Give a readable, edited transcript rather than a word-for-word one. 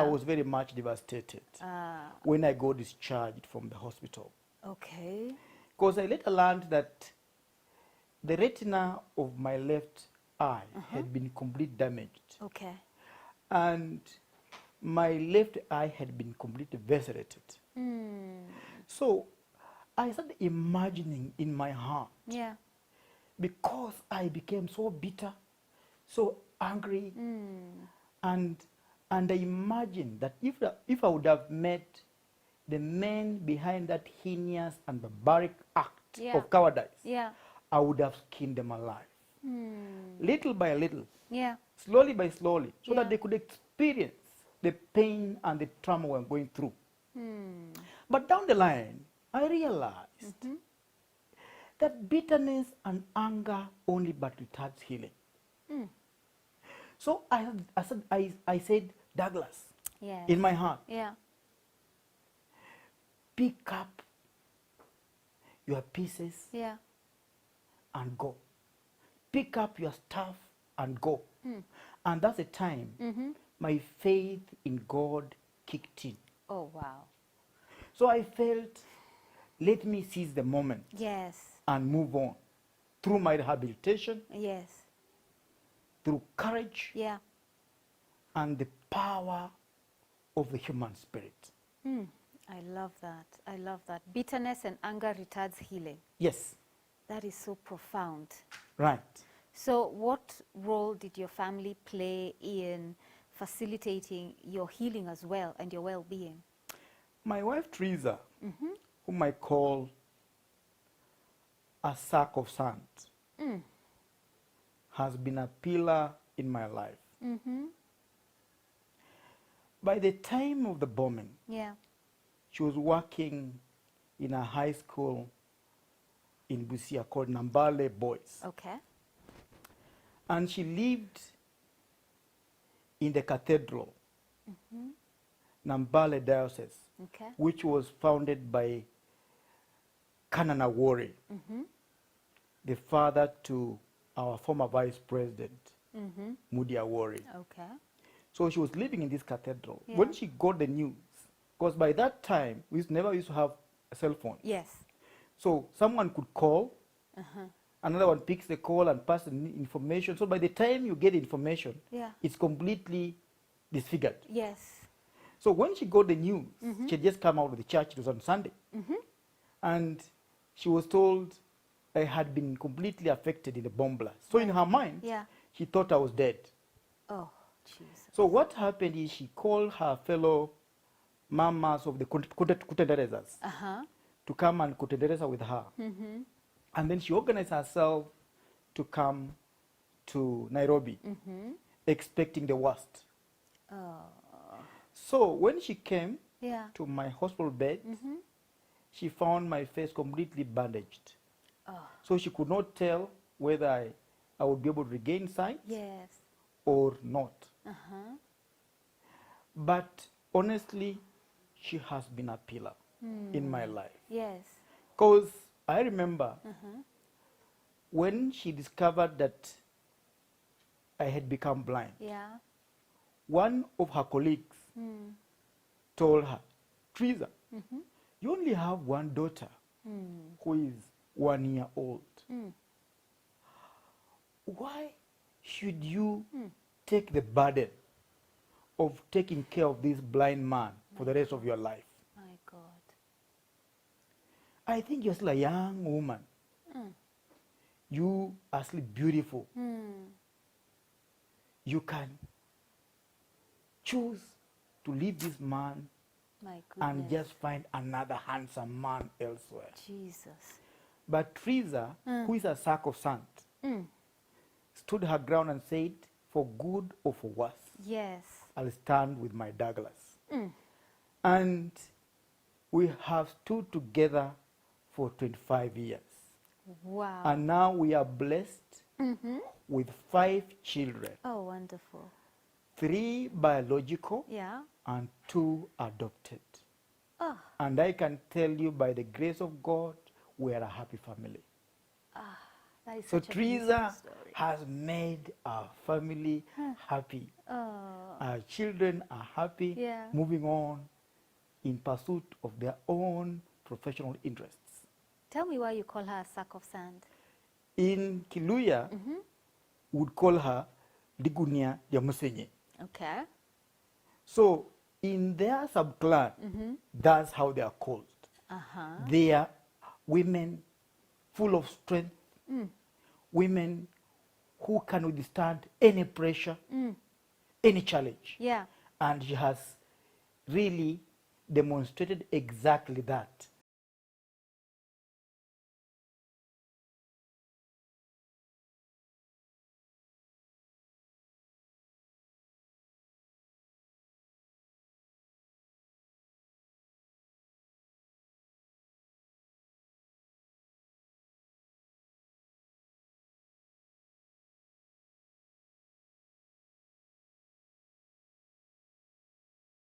was very much devastated when I got discharged from the hospital. Okay. Because I later learned that the retina of my left eye had been completely damaged. Okay. And my left eye had been completely lacerated. So I started imagining in my heart, Yeah. because I became so bitter, so angry, and I imagined that if I would have met the men behind that heinous and barbaric act Yeah. of cowardice, Yeah. I would have skinned them alive. Little by little, Yeah. slowly by slowly, so Yeah. that they could experience the pain and the trauma we're going through. But down the line, I realized that bitterness and anger only but retards healing. So I said, Douglas, Yes. in my heart, Yeah. pick up your pieces Yeah. and go. Pick up your stuff and go. And that's the time my faith in God kicked in. Oh, wow. So I felt, let me seize the moment Yes. and move on through my rehabilitation, Yes. through courage, Yeah. and the power of the human spirit. I love that. I love that. Bitterness and anger retards healing. Yes, That is so profound. right. So what role did your family play in facilitating your healing as well and your well-being? My wife Teresa, whom I call a sack of sand, has been a pillar in my life. By the time of the bombing, Yeah. she was working in a high school in Busia called Nambale Boys. Okay. And she lived in the cathedral, Nambale Diocese, Okay. which was founded by Kanana Wari, the father to our former vice president, Mudia Wari. Okay. So she was living in this cathedral. Yeah. When she got the news, because by that time, never used to have a cell phone. Yes. So someone could call, another one picks the call and passes the information. So by the time you get information, Yeah. it's completely disfigured. Yes. So when she got the news, she had just come out of the church, it was on Sunday. And she was told I had been completely affected in the Bomblast. So in her mind, Yeah. she thought I was dead. Oh, Jesus. So what happened is she called her fellow mamas of the Kutenderezas to come and Kutendereza with her. And then she organized herself to come to Nairobi, expecting the worst. Oh. So when she came Yeah. to my hospital bed, she found my face completely bandaged. Oh. So she could not tell whether I would be able to regain sight Yes. or not. But honestly, she has been a pillar in my life. Yes. Because I remember when she discovered that I had become blind, Yeah. one of her colleagues told her, Teresa, you only have one daughter who is 1 year old. Why should you take the burden of taking care of this blind man for the rest of your life? My God. I think you're still a young woman. You are still beautiful. You can choose to leave this man My goodness. and just find another handsome man elsewhere. Jesus. But Teresa, who is a sack of sand, stood her ground and said, for good or for worse, Yes. I'll stand with my Douglas. And we have stood together for 25 years. Wow. And now we are blessed with 5 children, Oh, wonderful. 3 biological Yeah. and 2 adopted. Oh, And I can tell you by the grace of God, we are a happy family. That is So such a beautiful Teresa story. has made our family happy. Oh, Our children are happy, yeah. moving on in pursuit of their own professional interests. Tell me why you call her a sack of sand. In Kiluya, would call her Ligunia Yamusenye. Okay. So in their subclan, that's how they are called. Uh-huh. They are women full of strength, women who can withstand any pressure, any challenge. Yeah. And she has really demonstrated exactly that